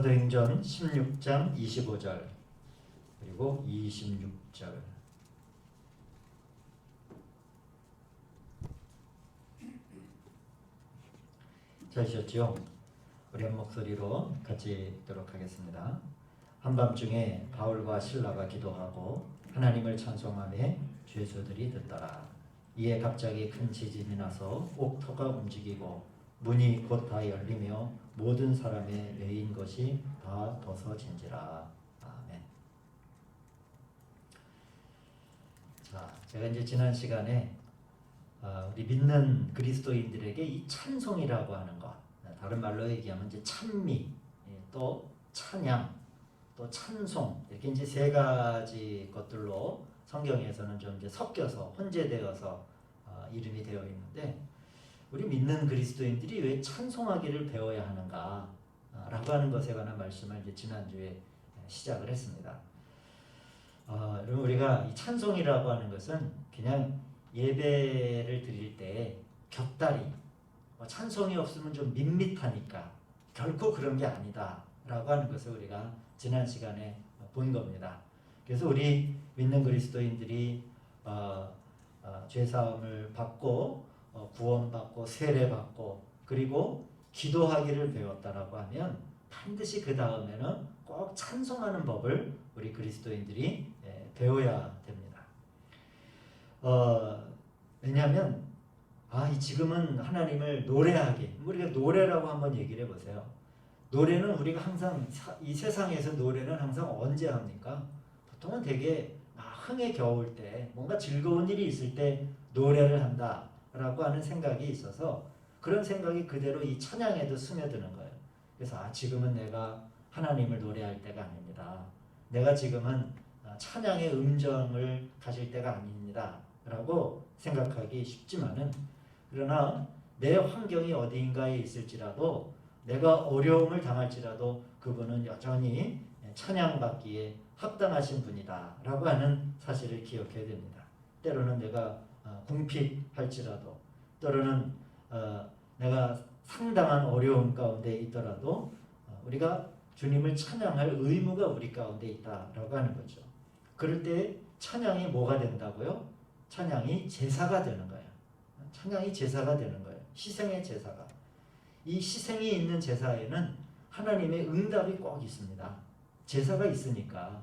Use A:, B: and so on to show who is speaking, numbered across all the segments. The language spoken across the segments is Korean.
A: 사도행전 16장 25절 그리고 26절. 잘하셨죠? 우리 한 목소리로 같이 읽도록 하겠습니다. 한밤중에 바울과 실라가 기도하고 하나님을 찬송하며 죄수들이 듣더라. 이에 갑자기 큰 지진이 나서 옥토가 움직이고 문이 곧 다 열리며 모든 사람의 매인 것이 다 벗어진지라. 아멘. 자, 제가 이제 지난 시간에 우리 믿는 그리스도인들에게 이 찬송이라고 하는 것, 다른 말로 얘기하면 이제 찬미, 또 찬양, 또 찬송, 이렇게 이제 세 가지 것들로 성경에서는 좀 이제 섞여서 혼재되어서 이름이 되어 있는데, 우리 믿는 그리스도인들이 왜 찬송하기를 배워야 하는가 라고 하는 것에 관한 말씀을 이제 지난주에 시작을 했습니다. 여러분, 우리가 이 찬송이라고 하는 것은 그냥 예배를 드릴 때 곁다리, 찬송이 없으면 좀 밋밋하니까 결코 그런 게 아니다 라고 하는 것을 우리가 지난 시간에 본 겁니다. 그래서 우리 믿는 그리스도인들이 죄사함을 받고 구원받고 세례받고 그리고 기도하기를 배웠다라고 하면 반드시 그 다음에는 꼭 찬송하는 법을 우리 그리스도인들이 배워야 됩니다. 왜냐하면 지금은 하나님을 노래하기, 우리가 노래라고 한번 얘기를 해보세요. 노래는 우리가 항상 이 세상에서 노래는 항상 언제 합니까? 보통은 되게 흥에 겨울 때 뭔가 즐거운 일이 있을 때 노래를 한다 라고 하는 생각이 있어서 그런 생각이 그대로 이 찬양에도 스며드는 거예요. 그래서 지금은 내가 하나님을 노래할 때가 아닙니다. 내가 지금은 찬양의 음정을 가질 때가 아닙니다 라고 생각하기 쉽지만은, 그러나 내 환경이 어디인가에 있을지라도 내가 어려움을 당할지라도 그분은 여전히 찬양받기에 합당하신 분이다 라고 하는 사실을 기억해야 됩니다. 때로는 내가 궁핍할지라도, 때로는 내가 상당한 어려움 가운데 있더라도 우리가 주님을 찬양할 의무가 우리 가운데 있다라고 하는 거죠. 그럴 때 찬양이 뭐가 된다고요? 찬양이 제사가 되는 거예요. 찬양이 제사가 되는 거예요. 희생의 제사가. 이 희생이 있는 제사에는 하나님의 응답이 꼭 있습니다. 제사가 있으니까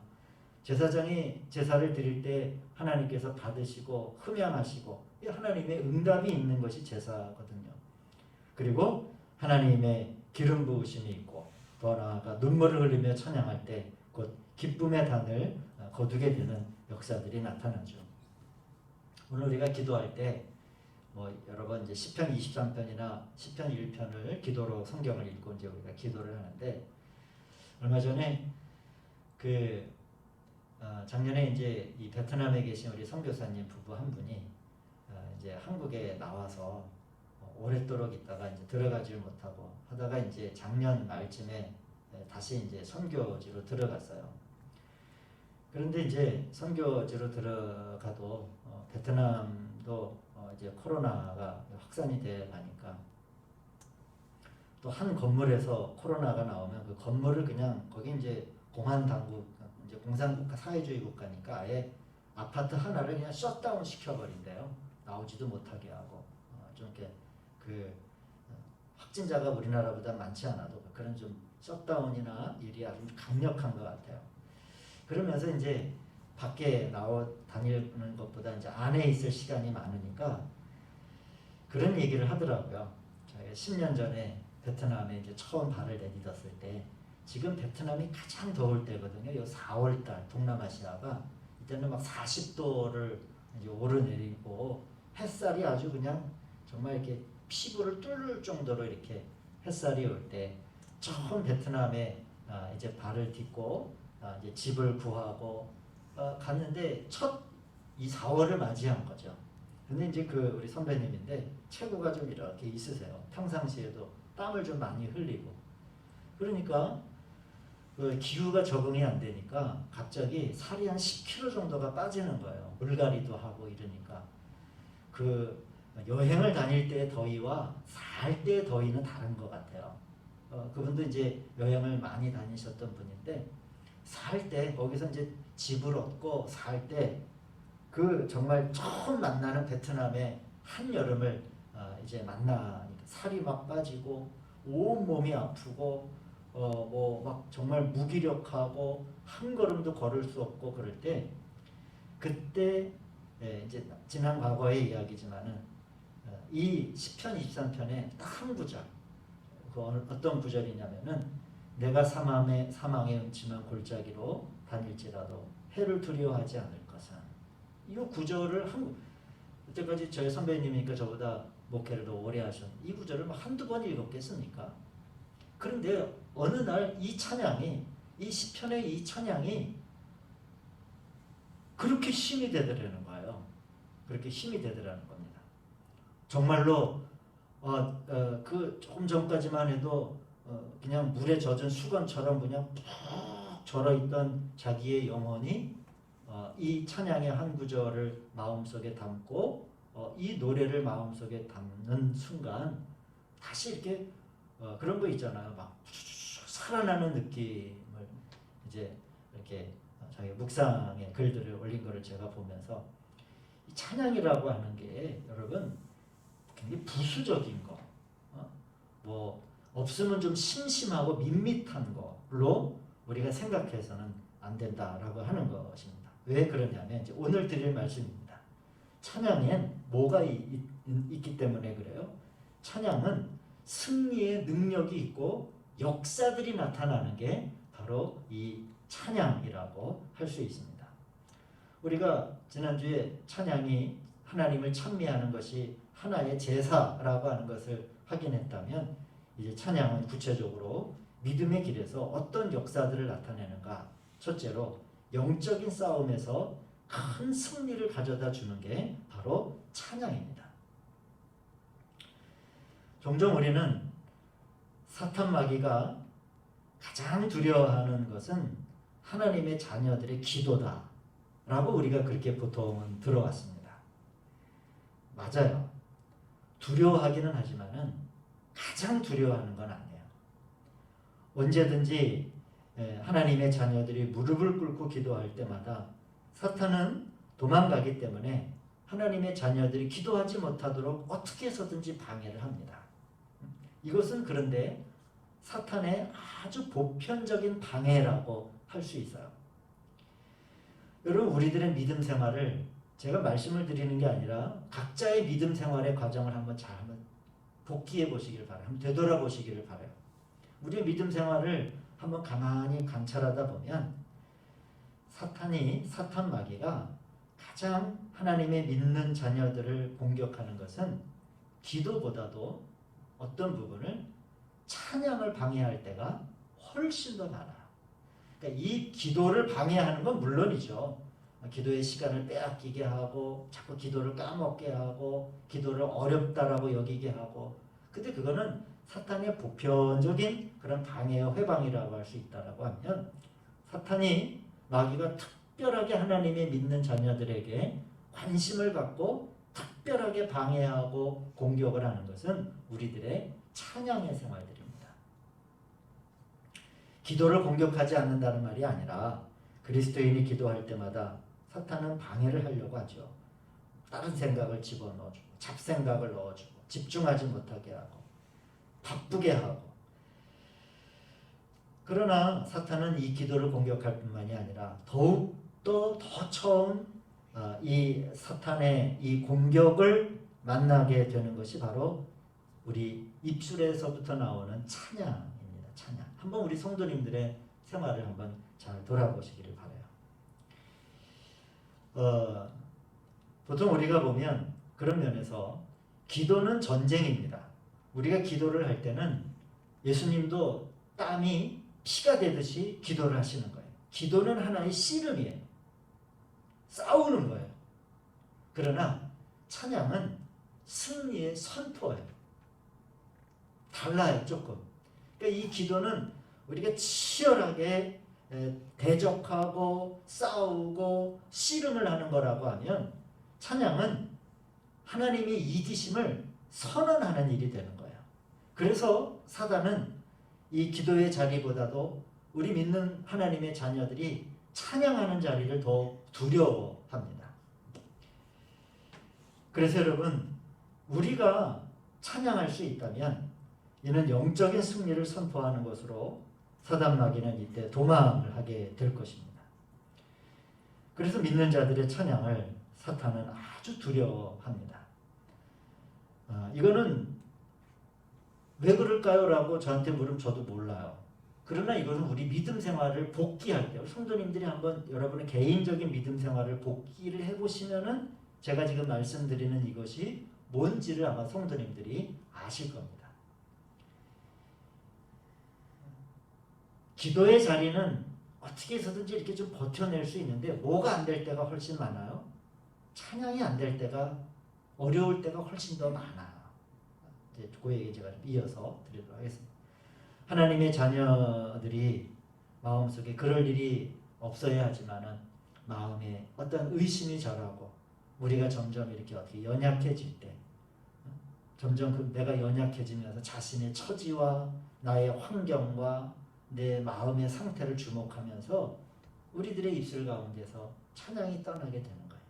A: 제사장이 제사를 드릴 때 하나님께서 받으시고 흠양하시고 하나님의 응답이 있는 것이 제사거든요. 그리고 하나님의 기름 부으심이 있고 더 나아가 눈물을 흘리며 찬양할 때 곧 기쁨의 단을 거두게 되는 역사들이 나타나죠. 오늘 우리가 기도할 때 여러 번 이제 시편 23편이나 시편 1편을 기도로 성경을 읽고 이제 우리가 기도를 하는데, 얼마 전에 작년에 이제 이 베트남에 계신 우리 선교사님 부부 한 분이 이제 한국에 나와서 오랫도록 있다가 이제 들어가질 못하고 하다가 이제 작년 말쯤에 다시 이제 선교지로 들어갔어요. 그런데 이제 선교지로 들어가도 베트남도 이제 코로나가 확산이 돼 가니까 또 한 건물에서 코로나가 나오면 그 건물을 그냥 거기 이제 공안 당국, 이제 공산국가 사회주의 국가니까 아예 아파트 하나를 그냥 셧다운 시켜버린대요. 나오지도 못하게 하고 좀 이렇게 확진자가 우리나라보다 많지 않아도 그런 좀 셧다운이나 일이 아주 강력한 것 같아요. 그러면서 이제 밖에 다니는 것보다 이제 안에 있을 시간이 많으니까 그런 얘기를 하더라고요. 저희가 10년 전에 베트남에 이제 처음 발을 내딛었을 때, 지금 베트남이 가장 더울 때거든요. 요 4월달 동남아시아가 이때는 막 40도를 이제 오르내리고 햇살이 아주 그냥 정말 이렇게 피부를 뚫을 정도로 이렇게 햇살이 올 때 처음 베트남에 이제 발을 딛고 이제 집을 구하고 갔는데 첫 이 4월을 맞이한 거죠. 근데 이제 우리 선배님인데 체구가 좀 이렇게 있으세요. 평상시에도 땀을 좀 많이 흘리고, 그러니까 기후가 적응이 안 되니까 갑자기 살이 한 10kg 정도가 빠지는 거예요. 물갈이도 하고 이러니까. 여행을 다닐 때의 더위와 살 때의 더위는 다른 것 같아요. 그분도 이제 여행을 많이 다니셨던 분인데 살 때 거기서 이제 집을 얻고 살 때 그 정말 처음 만나는 베트남의 한 여름을 이제 만나니까 살이 막 빠지고 온 몸이 아프고 뭐 막 정말 무기력하고 한 걸음도 걸을 수 없고 그럴 때 그때 이제 지난 과거의 이야기지만은 이 시편 23편에 딱 한 구절 그 어떤 구절이냐면은 내가 사망의 음침한 골짜기로 다닐지라도 해를 두려워하지 않을 것은 이 구절을 그때까지 저희 선배님이니까 저보다 목회를 더 오래 하셨는데 이 구절을 막 한두 번 읽었겠습니까? 그런데 어느 날 이 찬양이 이 시편의 이 찬양이 그렇게 힘이 되더라는 거예요. 그렇게 힘이 되더라는 겁니다. 정말로 그 조금 전까지만 해도 그냥 물에 젖은 수건처럼 그냥 푹 절어있던 자기의 영혼이 이 찬양의 한 구절을 마음속에 담고 이 노래를 마음속에 담는 순간 다시 이렇게 그런 거 있잖아요. 막 살아나는 느낌을 이제 이렇게 자기 묵상의 글들을 올린 거를 제가 보면서 이 찬양이라고 하는 게 여러분 굉장히 부수적인 거, 뭐 없으면 좀 심심하고 밋밋한 걸로 우리가 생각해서는 안 된다라고 하는 것입니다. 왜 그러냐면 이제 오늘 드릴 말씀입니다. 찬양엔 뭐가 있기 때문에 그래요? 찬양은 승리의 능력이 있고 역사들이 나타나는 게 바로 이 찬양이라고 할 수 있습니다. 우리가 지난주에 찬양이 하나님을 찬미하는 것이 하나의 제사라고 하는 것을 확인했다면 이제 찬양은 구체적으로 믿음의 길에서 어떤 역사들을 나타내는가. 첫째로 영적인 싸움에서 큰 승리를 가져다 주는 게 바로 찬양입니다. 종종 우리는 사탄 마귀가 가장 두려워하는 것은 하나님의 자녀들의 기도다 라고 우리가 그렇게 보통은 들어왔습니다. 맞아요. 두려워하기는 하지만은 가장 두려워하는 건 아니에요. 언제든지 하나님의 자녀들이 무릎을 꿇고 기도할 때마다 사탄은 도망가기 때문에 하나님의 자녀들이 기도하지 못하도록 어떻게 해서든지 방해를 합니다. 이것은 그런데 사탄의 아주 보편적인 방해라고 할 수 있어요. 여러분 우리들의 믿음 생활을 제가 말씀을 드리는 게 아니라 각자의 믿음 생활의 과정을 한번 복기해 보시기를 바라요. 한번 되돌아보시기를 바라요. 우리의 믿음 생활을 한번 가만히 관찰하다 보면 사탄 마귀가 가장 하나님의 믿는 자녀들을 공격하는 것은 기도보다도 어떤 부분을 찬양을 방해할 때가 훨씬 더 많아요. 그러니까 이 기도를 방해하는 건 물론이죠. 기도의 시간을 빼앗기게 하고 자꾸 기도를 까먹게 하고 기도를 어렵다라고 여기게 하고 근데 그거는 사탄의 보편적인 그런 방해와 회방이라고 할 수 있다라고 하면 사탄이 마귀가 특별하게 하나님의 믿는 자녀들에게 관심을 갖고 특별하게 방해하고 공격을 하는 것은 우리들의 찬양의 생활들입니다. 기도를 공격하지 않는다는 말이 아니라 그리스도인이 기도할 때마다 사탄은 방해를 하려고 하죠. 다른 생각을 집어넣어주고 잡생각을 넣어주고 집중하지 못하게 하고 바쁘게 하고 그러나 사탄은 이 기도를 공격할 뿐만이 아니라 더욱더 더 처음 이 사탄의 이 공격을 만나게 되는 것이 바로 우리 입술에서부터 나오는 찬양입니다. 찬양. 한번 우리 성도님들의 생활을 한번 잘 돌아보시기를 바라요. 보통 우리가 보면 그런 면에서 기도는 전쟁입니다. 우리가 기도를 할 때는 예수님도 땀이 피가 되듯이 기도를 하시는 거예요. 기도는 하나의 씨름이에요. 싸우는 거예요. 그러나 찬양은 승리의 선포예요. 달라요, 조금. 그러니까 이 기도는 우리가 치열하게 대적하고 싸우고 씨름을 하는 거라고 하면 찬양은 하나님의 이기심을 선언하는 일이 되는 거예요. 그래서 사단은 이 기도의 자리보다도 우리 믿는 하나님의 자녀들이 찬양하는 자리를 더 두려워합니다. 그래서 여러분, 우리가 찬양할 수 있다면 이는 영적인 승리를 선포하는 것으로 사단 마귀는 이때 도망을 하게 될 것입니다. 그래서 믿는 자들의 찬양을 사탄은 아주 두려워합니다. 이거는 왜 그럴까요? 라고 저한테 물으면 저도 몰라요. 그러나 이것은 우리 믿음 생활을 복귀할 때, 성도님들이 한번 여러분의 개인적인 믿음 생활을 복귀를 해보시면은 제가 지금 말씀드리는 이것이 뭔지를 아마 성도님들이 아실 겁니다. 기도의 자리는 어떻게 해서든지 이렇게 좀 버텨낼 수 있는데 뭐가 안 될 때가 훨씬 많아요? 찬양이 안 될 때가, 어려울 때가 훨씬 더 많아요. 이제 그 얘기 제가 이어서 드리도록 하겠습니다. 하나님의 자녀들이 마음속에 그럴 일이 없어야 하지만은 마음에 어떤 의심이 절하고 우리가 점점 이렇게 어떻게 연약해질 때, 점점 내가 연약해지면서 자신의 처지와 나의 환경과 내 마음의 상태를 주목하면서 우리들의 입술 가운데서 찬양이 떠나게 되는 거예요.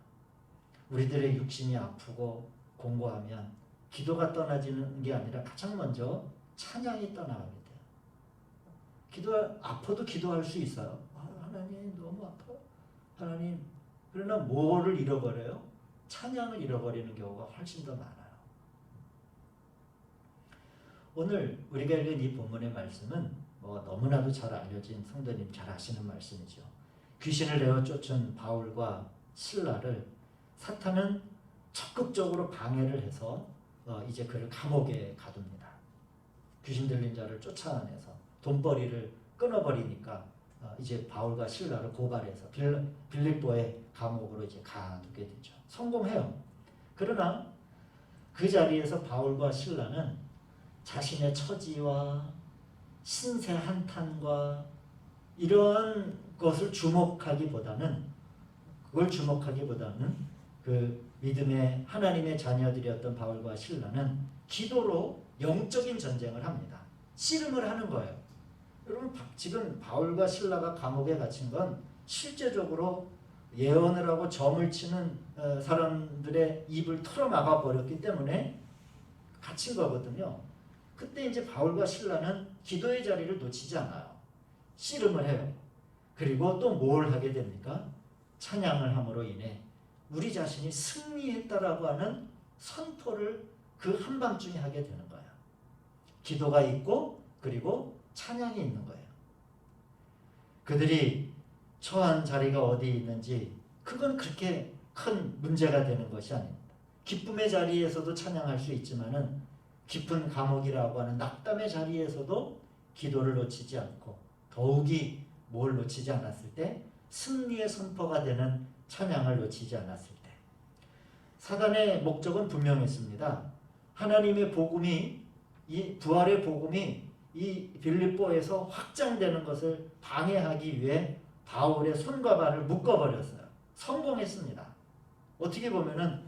A: 우리들의 육신이 아프고 공고하면 기도가 떠나지는 게 아니라 가장 먼저 찬양이 떠나가게 돼요. 아파도 기도할 수 있어요. 하나님 너무 아파. 하나님. 그러나 뭐를 잃어버려요? 찬양을 잃어버리는 경우가 훨씬 더 많아요. 오늘 우리가 읽은 이 본문의 말씀은 너무나도 잘 알려진, 성도님 잘 아시는 말씀이죠. 귀신을 내어 쫓은 바울과 실라를 사탄은 적극적으로 방해를 해서 이제 그를 감옥에 가둡니다. 귀신 들린 자를 쫓아내서 돈벌이를 끊어버리니까 이제 바울과 실라를 고발해서 빌립보의 감옥으로 이제 가두게 되죠. 성공해요. 그러나 그 자리에서 바울과 실라는 자신의 처지와 신세 한탄과 이러한 것을 주목하기보다는 그 믿음의 하나님의 자녀들이었던 바울과 실라는 기도로 영적인 전쟁을 합니다. 씨름을 하는 거예요. 여러분, 지금 바울과 실라가 감옥에 갇힌 건 실제적으로 예언을 하고 점을 치는 사람들의 입을 털어막아 버렸기 때문에 갇힌 거거든요. 그때 이제 바울과 실라는 기도의 자리를 놓치지 않아요. 씨름을 해요. 그리고 또 뭘 하게 됩니까? 찬양을 함으로 인해 우리 자신이 승리했다라고 하는 선포를 그 한밤중에 하게 되는 거예요. 기도가 있고 그리고 찬양이 있는 거예요. 그들이 처한 자리가 어디 있는지 그건 그렇게 큰 문제가 되는 것이 아닙니다. 기쁨의 자리에서도 찬양할 수 있지만은 깊은 감옥이라고 하는 낙담의 자리에서도 기도를 놓치지 않고 더욱이 뭘 놓치지 않았을 때 승리의 선포가 되는 찬양을 놓치지 않았을 때 사단의 목적은 분명했습니다. 하나님의 복음이, 이 부활의 복음이 이 빌립보에서 확장되는 것을 방해하기 위해 바울의 손과 발을 묶어버렸어요. 성공했습니다. 어떻게 보면은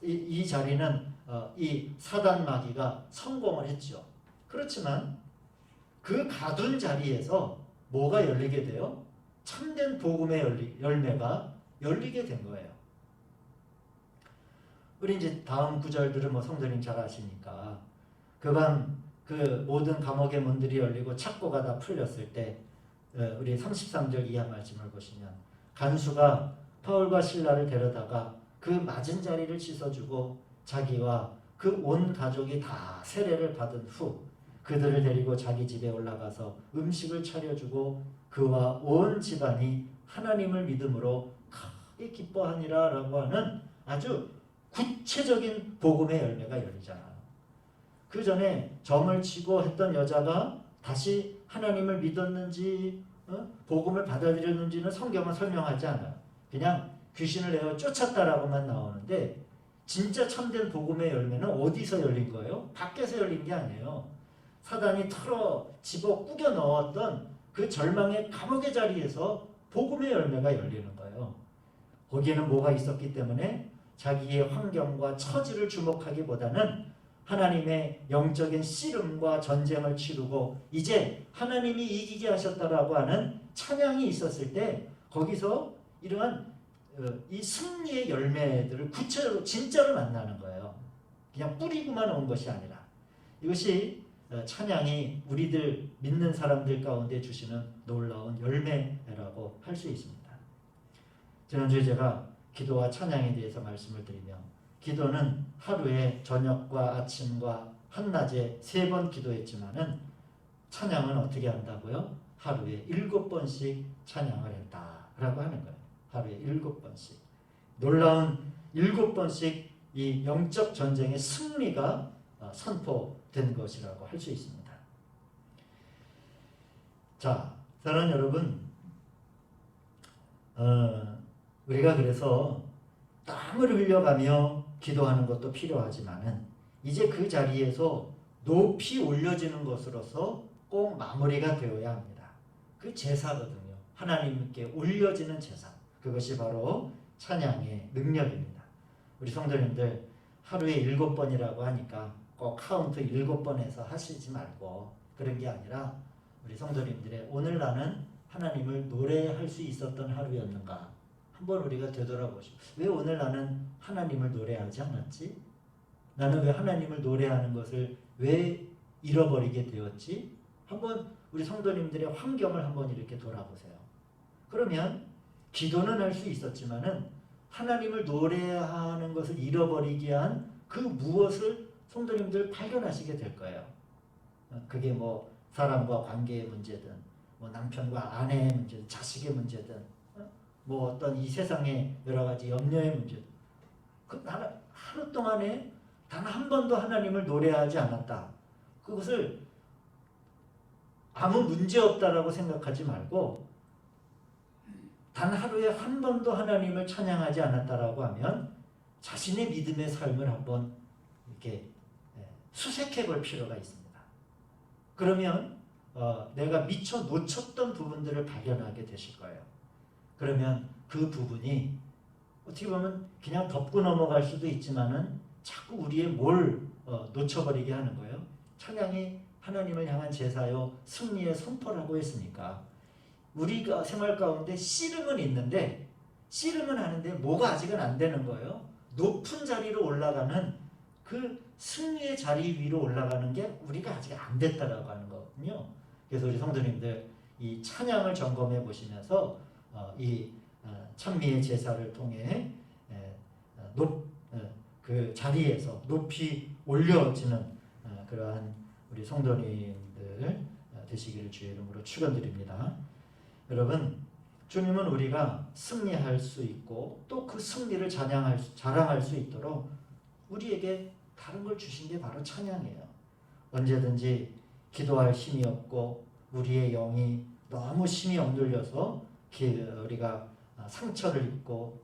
A: 이 자리는 이 사단 마귀가 성공을 했죠. 그렇지만 그 가둔 자리에서 뭐가 열리게 돼요? 참된 복음의 열매가 열리게 된 거예요. 우리 이제 다음 구절들은 성도님 잘 아시니까 그밤 그 모든 감옥의 문들이 열리고 착고가 다 풀렸을 때 우리 33절 이하 말씀을 보시면 간수가 바울과 실라를 데려다가 그 맞은 자리를 씻어주고 자기와 그 온 가족이 다 세례를 받은 후 그들을 데리고 자기 집에 올라가서 음식을 차려주고 그와 온 집안이 하나님을 믿음으로 크게 기뻐하니라 라고 하는 아주 구체적인 복음의 열매가 열리잖아요. 그 전에 점을 치고 했던 여자가 다시 하나님을 믿었는지 복음을 받아들였는지는 성경은 설명하지 않아요. 그냥 귀신을 내어 쫓았다라고만 나오는데 진짜 참된 복음의 열매는 어디서 열린 거예요? 밖에서 열린 게 아니에요. 사단이 집어 꾸겨 넣었던 그 절망의 감옥의 자리에서 복음의 열매가 열리는 거예요. 거기에는 뭐가 있었기 때문에 자기의 환경과 처지를 주목하기보다는 하나님의 영적인 씨름과 전쟁을 치르고 이제 하나님이 이기게 하셨다라고 하는 찬양이 있었을 때 거기서 이러한 이 승리의 열매들을 구체적으로 진짜로 만나는 거예요. 그냥 뿌리고만 온 것이 아니라 이것이 찬양이 우리들 믿는 사람들 가운데 주시는 놀라운 열매라고 할 수 있습니다. 지난주에 제가 기도와 찬양에 대해서 말씀을 드리며 기도는 하루에 저녁과 아침과 한낮에 3번 기도했지만은 찬양은 어떻게 한다고요? 하루에 7번씩 찬양을 했다라고 하는 거예요. 하루에 7번씩. 놀라운 7번씩 이 영적 전쟁의 승리가 선포된 것이라고 할 수 있습니다. 자, 사랑하는 여러분, 우리가 그래서 땀을 흘려가며 기도하는 것도 필요하지만은 이제 그 자리에서 높이 올려지는 것으로서 꼭 마무리가 되어야 합니다. 그 제사거든요. 하나님께 올려지는 제사. 그것이 바로 찬양의 능력입니다. 우리 성도님들 하루에 7번이라고 하니까 꼭 카운트 7번 해서 하시지 말고 그런 게 아니라 우리 성도님들의 오늘 나는 하나님을 노래할 수 있었던 하루였는가 한번 우리가 되돌아보시고 왜 오늘 나는 하나님을 노래하지 않았지? 나는 왜 하나님을 노래하는 것을 왜 잃어버리게 되었지? 한번 우리 성도님들의 환경을 한번 이렇게 돌아보세요. 그러면 기도는 할 수 있었지만은 하나님을 노래하는 것을 잃어버리게 한 그 무엇을 성도님들 발견하시게 될 거예요. 그게 뭐 사람과 관계의 문제든 뭐 남편과 아내의 문제든 자식의 문제든 뭐 어떤 이 세상의 여러 가지 염려의 문제든 그 하루 동안에 단 한 번도 하나님을 노래하지 않았다. 그것을 아무 문제 없다라고 생각하지 말고 단 하루에 한 번도 하나님을 찬양하지 않았다라고 하면 자신의 믿음의 삶을 한번 이렇게 수색해 볼 필요가 있습니다. 그러면 내가 미처 놓쳤던 부분들을 발견하게 되실 거예요. 그러면 그 부분이 어떻게 보면 그냥 덮고 넘어갈 수도 있지만은 자꾸 우리의 뭘 놓쳐버리게 하는 거예요. 찬양이 하나님을 향한 제사요 승리의 선포라고 했으니까 우리가 생활 가운데 씨름은 있는데 씨름은 하는데 뭐가 아직은 안 되는 거예요. 높은 자리로 올라가는 그 승리의 자리 위로 올라가는 게 우리가 아직 안 됐다라고 하는 거거든요. 그래서 우리 성도님들 이 찬양을 점검해 보시면서 이 찬미의 제사를 통해 그 자리에서 높이 올려지는 그러한 우리 성도님들 되시기를 주의 이름으로 축원드립니다. 여러분, 주님은 우리가 승리할 수 있고 또 그 승리를 자랑할 수 있도록 우리에게 다른 걸 주신 게 바로 찬양이에요. 언제든지 기도할 힘이 없고 우리의 영이 너무 힘이 억눌려서 우리가 상처를 입고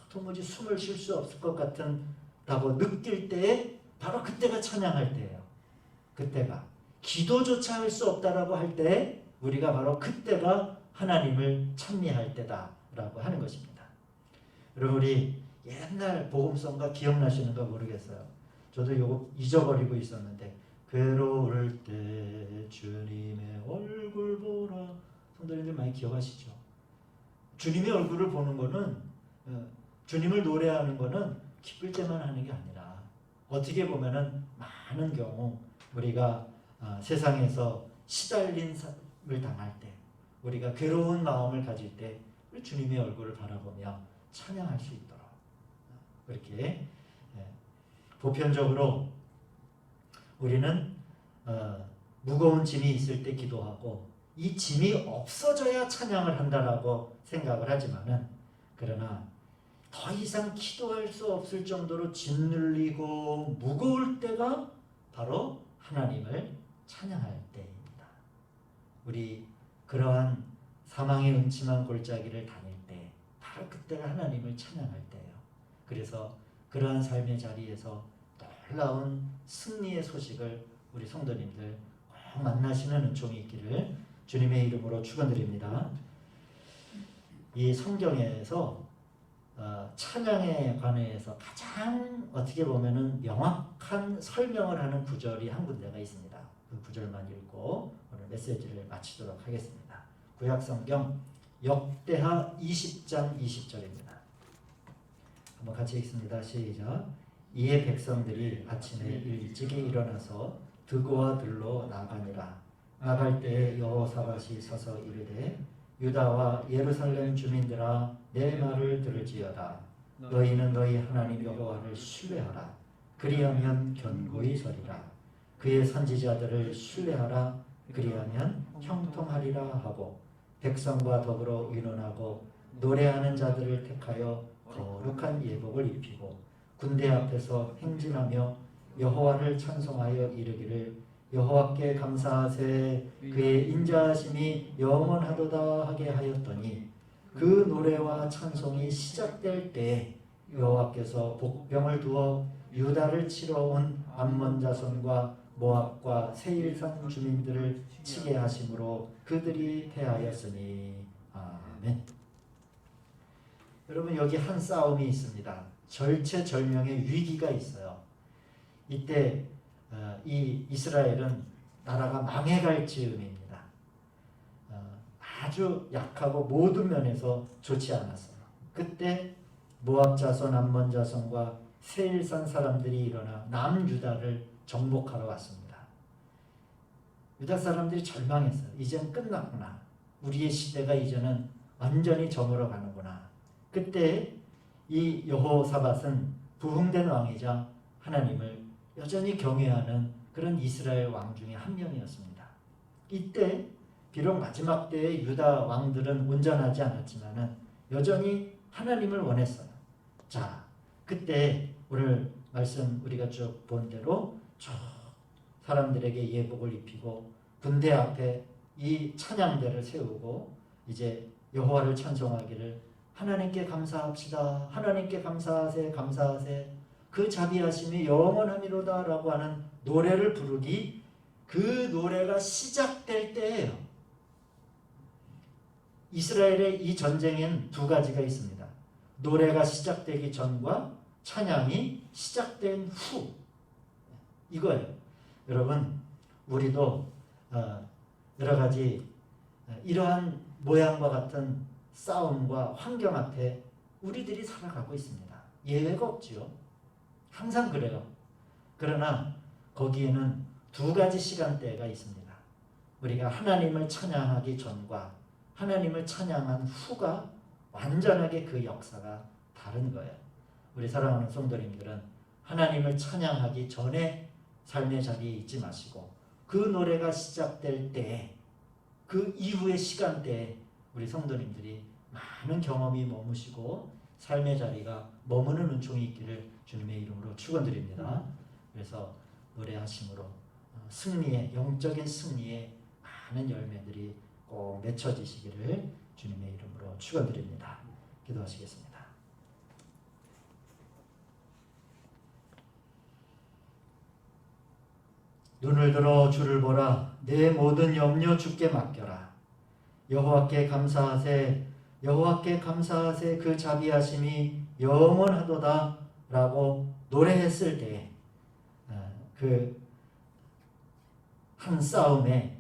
A: 도무지 숨을 쉴 수 없을 것 같다고 느낄 때에 바로 그때가 찬양할 때예요. 그때가 기도조차 할 수 없다라고 할 때 우리가 바로 그때가 하나님을 찬미할 때다라고 하는 것입니다. 여러분 우리 옛날 복음성가 기억나시는가 모르겠어요. 저도 이거 잊어버리고 있었는데 괴로울 때 주님의 얼굴 보라. 성도님들 많이 기억하시죠? 주님의 얼굴을 보는 거는 주님을 노래하는 거는 기쁠 때만 하는 게 아니라 어떻게 보면은 많은 경우 우리가 세상에서 시달림을 당할 때 우리가 괴로운 마음을 가질 때 주님의 얼굴을 바라보며 찬양할 수 있도록 그렇게 보편적으로 우리는 무거운 짐이 있을 때 기도하고 이 짐이 없어져야 찬양을 한다라고 생각을 하지만은 그러나 더 이상 기도할 수 없을 정도로 짓눌리고 무거울 때가 바로 하나님을 찬양할 때입니다. 우리 그러한 사망의 음침한 골짜기를 다닐 때 바로 그때가 하나님을 찬양할 때예요. 그래서 그러한 삶의 자리에서 놀라운 승리의 소식을 우리 성도님들 꼭 만나시는 은총이 있기를 주님의 이름으로 축원드립니다. 이 성경에서 찬양에 관해서 가장 어떻게 보면은 명확한 설명을 하는 구절이 한 군데가 있습니다. 그 구절만 읽고 오늘 메시지를 마치도록 하겠습니다. 구약성경 역대하 20장 20절입니다. 한번 같이 읽습니다. 시작. 이에 백성들이 아침에 일찍이 일어나서 드고와 들로 나가니라. 나갈 때에 여호사밧이 서서 이르되 유다와 예루살렘 주민들아 내 말을 들을지어다. 너희는 너희 하나님 여호와를 신뢰하라. 그리하면 견고히 서리라. 그의 선지자들을 신뢰하라. 그리하면 형통하리라 하고 백성과 더불어 의논하고 노래하는 자들을 택하여 거룩한 예복을 입히고 군대 앞에서 행진하며 여호와를 찬송하여 이르기를 여호와께 감사하세 그의 인자하심이 영원하도다 하게 하였더니 그 노래와 찬송이 시작될 때 여호와께서 복병을 두어 유다를 치러 온 암몬 자손과 모압과 세일산 주민들을 치게 하심으로 그들이 패하였으니. 아멘. 여러분 여기 한 싸움이 있습니다. 절체절명의 위기가 있어요. 이때 이 이스라엘은 나라가 망해갈 즈음입니다. 아주 약하고 모든 면에서 좋지 않았어요. 그때 모압 자손, 암몬 자손과 세일산 사람들이 일어나 남유다를 정복하러 왔습니다. 유다 사람들이 절망했어요. 이젠 끝났구나. 우리의 시대가 이제는 완전히 저물어 가는구나. 그때 이 여호사밧은 부흥된 왕이자 하나님을 여전히 경외하는 그런 이스라엘 왕 중에 한 명이었습니다. 이때 비록 마지막 때의 유다 왕들은 온전하지 않았지만 여전히 하나님을 원했어요. 자, 그때 오늘 말씀 우리가 쭉 본 대로 쭉 사람들에게 예복을 입히고 군대 앞에 이 찬양대를 세우고 이제 여호와를 찬송하기를 하나님께 감사합시다. 하나님께 감사하세 감사하세 그 자비하심이 영원함이로다 라고 하는 노래를 부르기 그 노래가 시작될 때예요. 이스라엘의 이 전쟁엔 두 가지가 있습니다. 노래가 시작되기 전과 찬양이 시작된 후 이거예요. 여러분 우리도 여러 가지 이러한 모양과 같은 싸움과 환경 앞에 우리들이 살아가고 있습니다. 예외가 없지요. 항상 그래요. 그러나 거기에는 두 가지 시간대가 있습니다. 우리가 하나님을 찬양하기 전과 하나님을 찬양한 후가 완전하게 그 역사가 다른 거예요. 우리 사랑하는 성도님들은 하나님을 찬양하기 전에 삶의 자리에 있지 마시고 그 노래가 시작될 때 그 이후의 시간대에 우리 성도님들이 많은 경험이 머무시고 삶의 자리가 머무는 은총이 있기를 주님의 이름으로 축원드립니다. 그래서 노래하심으로 승리의 영적인 승리의 많은 열매들이 꼭 맺혀지시기를 주님의 이름으로 축원드립니다. 기도하시겠습니다. 눈을 들어 주를 보라. 내 모든 염려 주께 맡겨라. 여호와께 감사하세. 여호와께 감사하세. 그 자비하심이 영원하도다 라고 노래했을 때 그 한 싸움에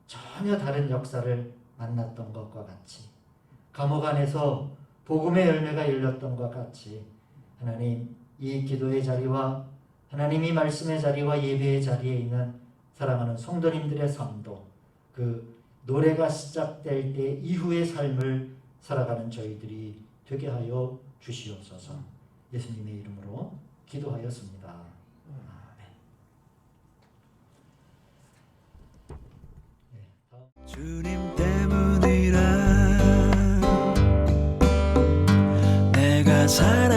A: 전혀 다른 역사를 만났던 것과 같이 감옥 안에서 복음의 열매가 열렸던 것과 같이 하나님 이 기도의 자리와 하나님이 말씀의 자리와 예배의 자리에 있는 사랑하는 성도님들의 삶도 그 노래가 시작될 때 이후의 삶을 살아가는 저희들이 되게 하여 주시옵소서. 예수님의 이름으로 기도하였습니다. 아멘.
B: 주님 때문이라 내가 살